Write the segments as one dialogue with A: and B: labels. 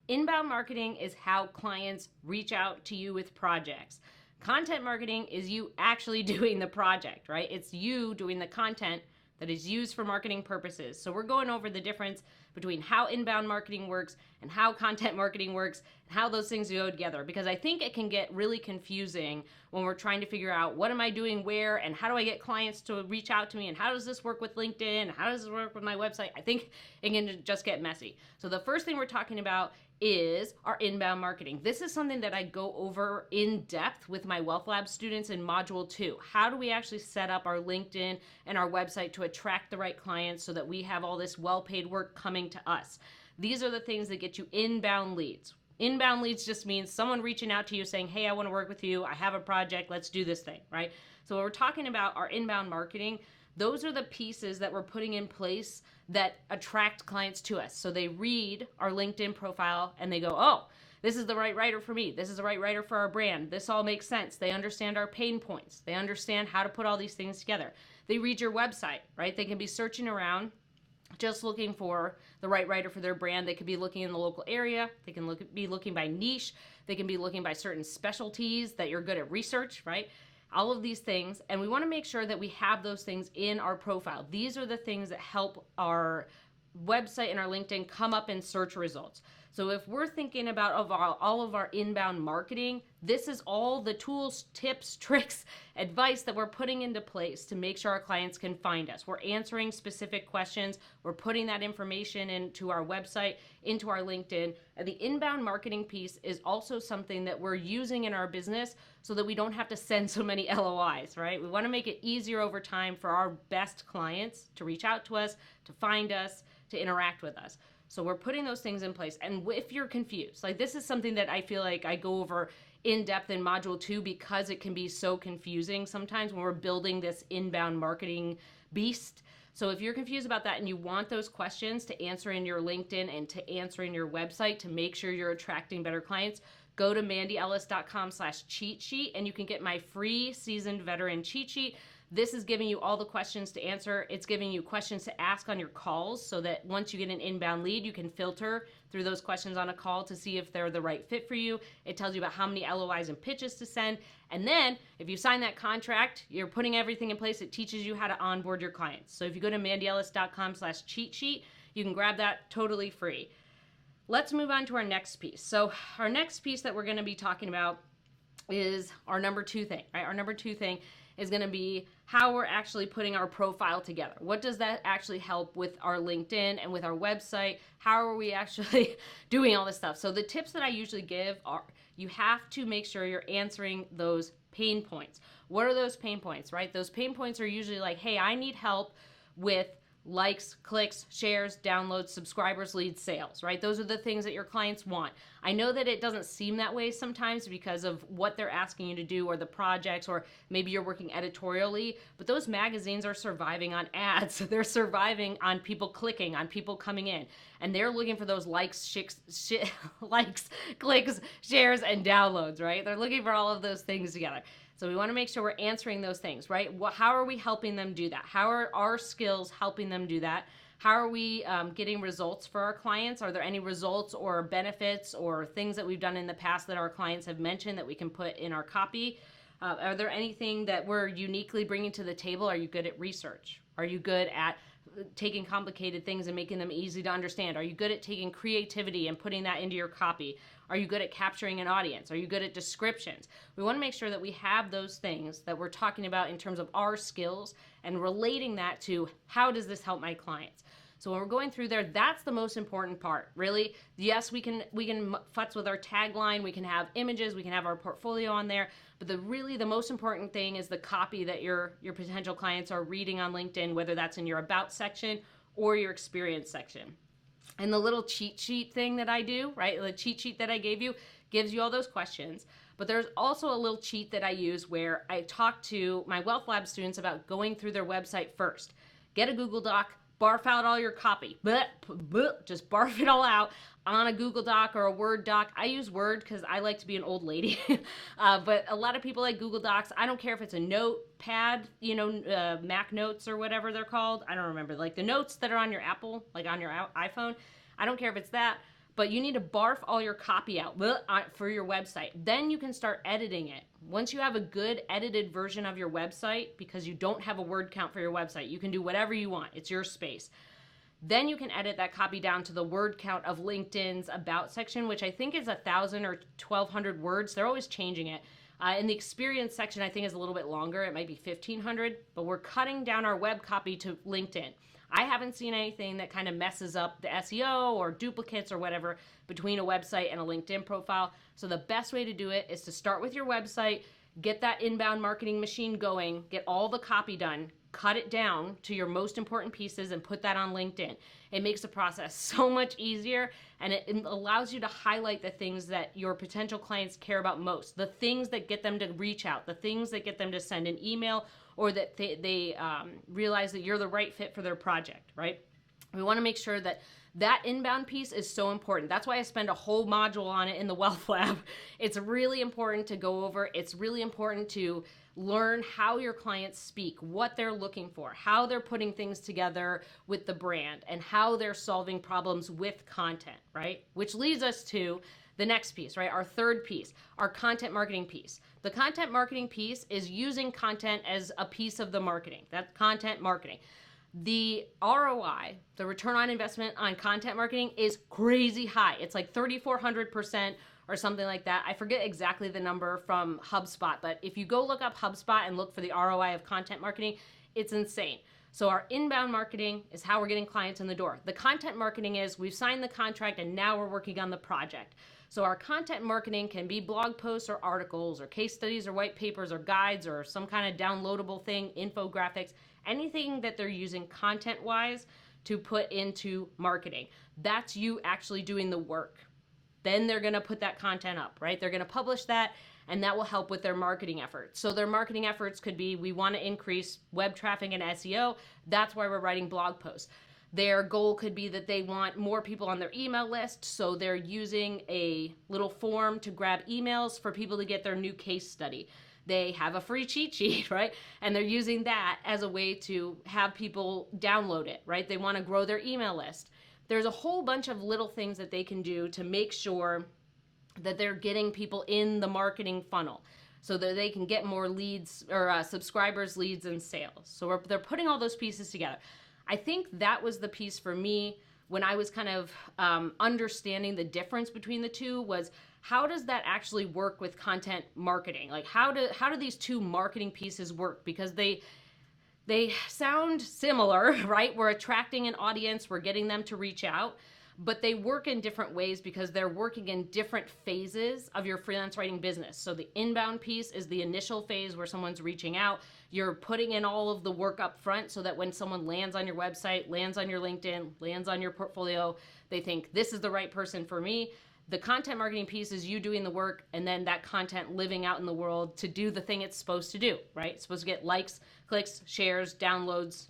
A: Inbound marketing is how clients reach out to you with projects. Content marketing is you actually doing the project, right? It's you doing the content that is used for marketing purposes. So we're going over the difference between how inbound marketing works and how content marketing works and how those things go together, because I think it can get really confusing when we're trying to figure out what am I doing where and how do I get clients to reach out to me and how does this work with LinkedIn, how does this work with my website. I think it can just get messy. So the first thing we're talking about is our inbound marketing. This is something that I go over in depth with my Wealth Lab students in Module 2. How do we actually set up our LinkedIn and our website to attract the right clients so that we have all this well-paid work coming to us? These are the things that get you inbound leads. Inbound leads just means someone reaching out to you saying, hey, I want to work with you. I have a project. Let's do this thing, right? So when we're talking about our inbound marketing, those are the pieces that we're putting in place that attract clients to us. So they read our LinkedIn profile and they go, oh, this is the right writer for me. This is the right writer for our brand. This all makes sense. They understand our pain points. They understand how to put all these things together. They read your website, right? They can be searching around just looking for the right writer for their brand. They could be looking in the local area. They can be looking by niche. They can be looking by certain specialties that you're good at research, right? All of these things, and we want to make sure that we have those things in our profile. These are the things that help our website and our LinkedIn come up in search results. So if we're thinking about all of our inbound marketing, this is all the tools, tips, tricks, advice that we're putting into place to make sure our clients can find us. We're answering specific questions. We're putting that information into our website, into our LinkedIn. And the inbound marketing piece is also something that we're using in our business so that we don't have to send so many LOIs, right? We want to make it easier over time for our best clients to reach out to us, to find us, to interact with us. So we're putting those things in place. And if you're confused, like this is something that I feel like I go over in depth in Module 2 because it can be so confusing sometimes when we're building this inbound marketing beast. So if you're confused about that and you want those questions to answer in your LinkedIn and to answer in your website to make sure you're attracting better clients, go to mandyellis.com/cheat sheet and you can get my free seasoned veteran cheat sheet. This is giving you all the questions to answer. It's giving you questions to ask on your calls so that once you get an inbound lead, you can filter through those questions on a call to see if they're the right fit for you. It tells you about how many LOIs and pitches to send. And then if you sign that contract, you're putting everything in place. It teaches you how to onboard your clients. So if you go to mandyellis.com/cheat sheet, you can grab that totally free. Let's move on to our next piece. So our next piece that we're going to be talking about is our number 2 thing, right? Our number 2 thing is going to be how we're actually putting our profile together. What does that actually help with our LinkedIn and with our website? How are we actually doing all this stuff? So the tips that I usually give are you have to make sure you're answering those pain points. What are those pain points, right? Those pain points are usually like, hey, I need help with likes, clicks, shares, downloads, subscribers, leads, sales, right? Those are the things that your clients want. I know that it doesn't seem that way sometimes because of what they're asking you to do or the projects, or maybe you're working editorially, but those magazines are surviving on ads. They're surviving on people clicking, on people coming in, and they're looking for those likes, likes, clicks, shares, and downloads, right? They're looking for all of those things together. So we want to make sure we're answering those things, right? How are we helping them do that? How are our skills helping them do that? How are we getting results for our clients? Are there any results or benefits or things that we've done in the past that our clients have mentioned that we can put in our copy? Are there anything that we're uniquely bringing to the table? Are you good at research? Are you good at taking complicated things and making them easy to understand? Are you good at taking creativity and putting that into your copy? Are you good at capturing an audience? Are you good at descriptions? We want to make sure that we have those things that we're talking about in terms of our skills and relating that to how does this help my clients? So when we're going through there, that's the most important part, really. Yes, we can futz with our tagline, we can have images, we can have our portfolio on there, but the most important thing is the copy that your potential clients are reading on LinkedIn, whether that's in your About section or your Experience section. And the little cheat sheet thing that I do, right, the cheat sheet that I gave you gives you all those questions. But there's also a little cheat that I use where I talk to my Wealth Lab students about going through their website first. Get a Google Doc, barf out all your copy, just barf it all out on a Google Doc or a Word doc. I use Word because I like to be an old lady, but a lot of people like Google Docs. I don't care if it's a notepad, Mac notes or whatever they're called. I don't remember, like the notes that are on your Apple, like on your iPhone. I don't care if it's that, but you need to barf all your copy out for your website. Then you can start editing it. Once you have a good edited version of your website, because you don't have a word count for your website, you can do whatever you want. It's your space. Then you can edit that copy down to the word count of LinkedIn's About section, which I think is 1,000 or 1,200 words. They're always changing it. In the experience section, I think is a little bit longer. It might be 1,500, but we're cutting down our web copy to LinkedIn. I haven't seen anything that kind of messes up the SEO or duplicates or whatever between a website and a LinkedIn profile. So the best way to do it is to start with your website, get that inbound marketing machine going, get all the copy done, cut it down to your most important pieces and put that on LinkedIn. It makes the process so much easier, and it allows you to highlight the things that your potential clients care about most, the things that get them to reach out, the things that get them to send an email, or that they realize that you're the right fit for their project, right? We want to make sure that that inbound piece is so important. That's why I spend a whole module on it in the Wealth Lab. It's really important to go over. It's really important to learn how your clients speak, what they're looking for, how they're putting things together with the brand, and how they're solving problems with content, right? Which leads us to the next piece, right? Our third piece, our content marketing piece. The content marketing piece is using content as a piece of the marketing. That's content marketing. The ROI, the return on investment on content marketing, is crazy high. It's like 3,400% or something like that. I forget exactly the number from HubSpot, but if you go look up HubSpot and look for the ROI of content marketing, it's insane. So our inbound marketing is how we're getting clients in the door. The content marketing is we've signed the contract and now we're working on the project. So our content marketing can be blog posts or articles or case studies or white papers or guides or some kind of downloadable thing, infographics, anything that they're using content-wise to put into marketing. That's you actually doing the work. Then they're going to put that content up, right? They're going to publish that, and that will help with their marketing efforts. So their marketing efforts could be, we want to increase web traffic and SEO. That's why we're writing blog posts. Their goal could be that they want more people on their email list, so they're using a little form to grab emails for people to get their new case study. They have a free cheat sheet, right? And they're using that as a way to have people download it, right? They want to grow their email list. There's a whole bunch of little things that they can do to make sure that they're getting people in the marketing funnel so that they can get more leads or subscribers, leads, and sales. So they're putting all those pieces together. I think that was the piece for me when I was kind of understanding the difference between the two was, how does that actually work with content marketing? Like how do these two marketing pieces work? Because they sound similar, right? We're attracting an audience, we're getting them to reach out, but they work in different ways because they're working in different phases of your freelance writing business. So the inbound piece is the initial phase where someone's reaching out. You're putting in all of the work up front so that when someone lands on your website, lands on your LinkedIn, lands on your portfolio, they think this is the right person for me. The content marketing piece is you doing the work and then that content living out in the world to do the thing it's supposed to do, right? It's supposed to get likes, clicks, shares, downloads,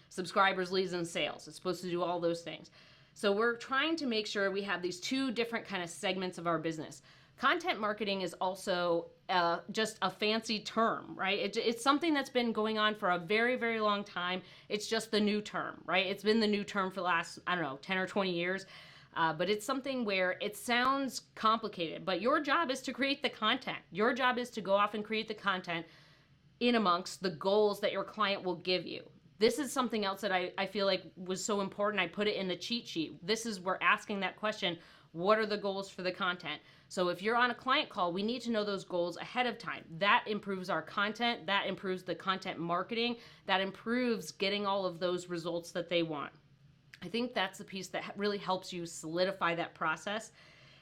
A: subscribers, leads, and sales. It's supposed to do all those things. So we're trying to make sure we have these two different kind of segments of our business. Content marketing is also just a fancy term, right? It's something that's been going on for a very, very long time. It's just the new term, right? It's been the new term for the last, 10 or 20 years. But it's something where it sounds complicated, but your job is to create the content. Your job is to go off and create the content in amongst the goals that your client will give you. This is something else that I feel like was so important. I put it in the cheat sheet. We're asking that question, what are the goals for the content? So if you're on a client call, we need to know those goals ahead of time. That improves our content, that improves the content marketing, that improves getting all of those results that they want. I think that's the piece that really helps you solidify that process.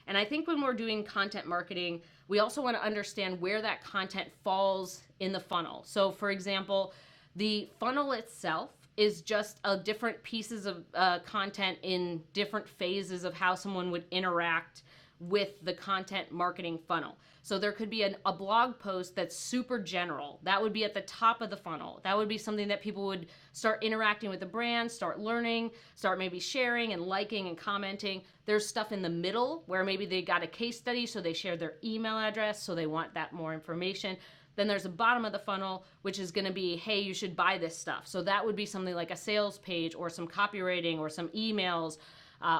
A: And I think when we're doing content marketing, we also want to understand where that content falls in the funnel. So for example, the funnel itself is just different pieces of content in different phases of how someone would interact with the content marketing funnel. So there could be a blog post that's super general. That would be at the top of the funnel. That would be something that people would start interacting with the brand, start learning, start maybe sharing and liking and commenting. There's stuff in the middle where maybe they got a case study, so they shared their email address, so they want that more information. Then there's a bottom of the funnel, which is going to be, hey, you should buy this stuff. So that would be something like a sales page or some copywriting or some emails,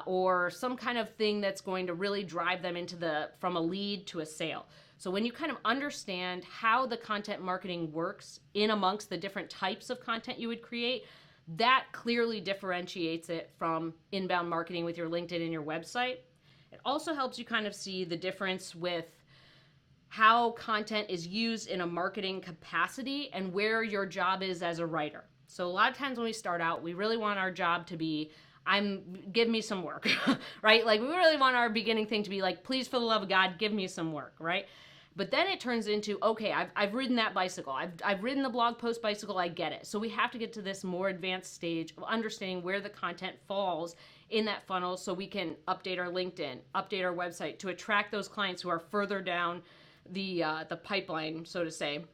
A: or some kind of thing that's going to really drive them from a lead to a sale. So when you kind of understand how the content marketing works in amongst the different types of content you would create, that clearly differentiates it from inbound marketing with your LinkedIn and your website. It also helps you kind of see the difference with how content is used in a marketing capacity and where your job is as a writer. So a lot of times when we start out, we really want our job to be, give me some work, right? Like we really want our beginning thing to be like, please, for the love of God, give me some work, right? But then it turns into, okay, I've ridden that bicycle. I've ridden the blog post bicycle. I get it. So we have to get to this more advanced stage of understanding where the content falls in that funnel so we can update our LinkedIn, update our website to attract those clients who are further down the pipeline, so to say,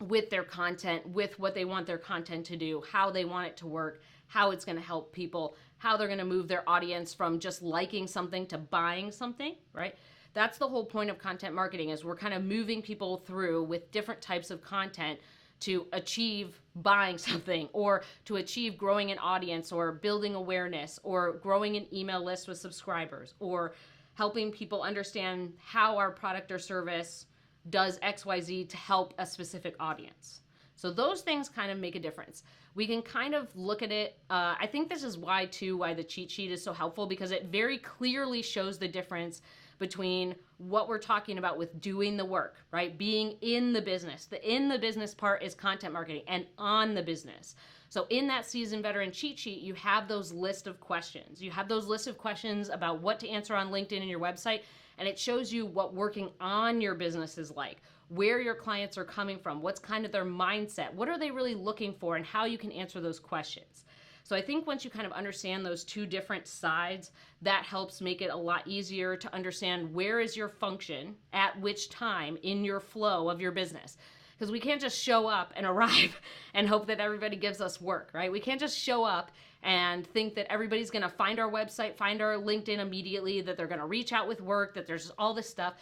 A: with their content, with what they want their content to do, how they want it to work, how it's going to help people, how they're going to move their audience from just liking something to buying something, right? That's the whole point of content marketing, is we're kind of moving people through with different types of content to achieve buying something, or to achieve growing an audience, or building awareness, or growing an email list with subscribers, or helping people understand how our product or service does XYZ to help a specific audience. So those things kind of make a difference. We can kind of look at it. I think this is why the cheat sheet is so helpful, because it very clearly shows the difference between what we're talking about with doing the work, right? Being in the business. The in the business part is content marketing, and on the business. So in that seasoned veteran cheat sheet, you have those list of questions. You have those list of questions about what to answer on LinkedIn and your website, and it shows you what working on your business is like, where your clients are coming from, what's kind of their mindset, what are they really looking for, and how you can answer those questions. So I think once you kind of understand those two different sides, that helps make it a lot easier to understand where is your function at which time in your flow of your business. Because we can't just show up and arrive and hope that everybody gives us work, right? We can't just show up and think that everybody's going to find our website, find our LinkedIn immediately, that they're going to reach out with work, that there's all this stuff.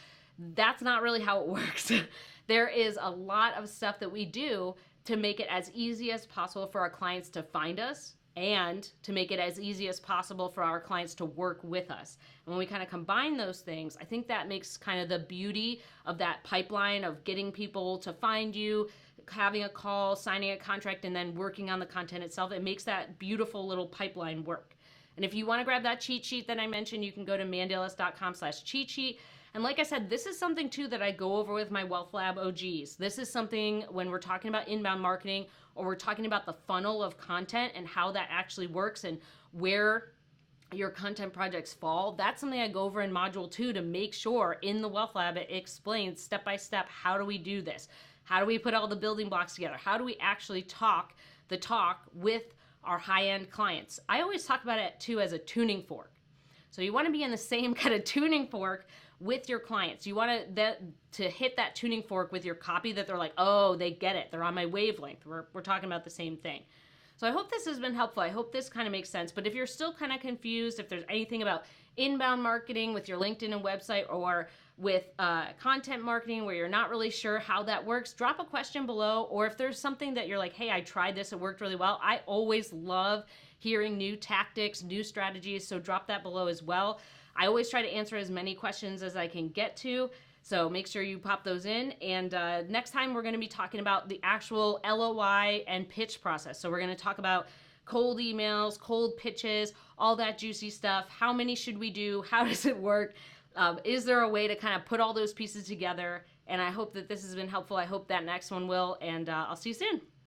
A: That's not really how it works. There is a lot of stuff that we do to make it as easy as possible for our clients to find us, and to make it as easy as possible for our clients to work with us. And when we kind of combine those things, I think that makes kind of the beauty of that pipeline of getting people to find you, having a call, signing a contract, and then working on the content itself. It makes that beautiful little pipeline work. And if you want to grab that cheat sheet that I mentioned, you can go to mandalis.com/cheat sheet. And like I said, this is something too that I go over with my Wealth Lab OGs. This is something when we're talking about inbound marketing, or we're talking about the funnel of content and how that actually works and where your content projects fall. That's something I go over in module 2 to make sure in the Wealth Lab it explains step by step, how do we do this? How do we put all the building blocks together? How do we actually talk the talk with our high-end clients? I always talk about it too as a tuning fork. So you want to be in the same kind of tuning fork with your clients. You want to hit that tuning fork with your copy that they're like, oh, they get it. They're on my wavelength. We're talking about the same thing. So I hope this has been helpful. I hope this kind of makes sense. But if you're still kind of confused, if there's anything about inbound marketing with your LinkedIn and website, or with content marketing where you're not really sure how that works, drop a question below. Or if there's something that you're like, hey, I tried this, it worked really well. I always love hearing new tactics, new strategies. So drop that below as well. I always try to answer as many questions as I can get to, so make sure you pop those in. And next time we're going to be talking about the actual LOI and pitch process. So we're going to talk about cold emails, cold pitches, all that juicy stuff. How many should we do? How does it work? Is there a way to kind of put all those pieces together? And I hope that this has been helpful. I hope that next one will, and I'll see you soon.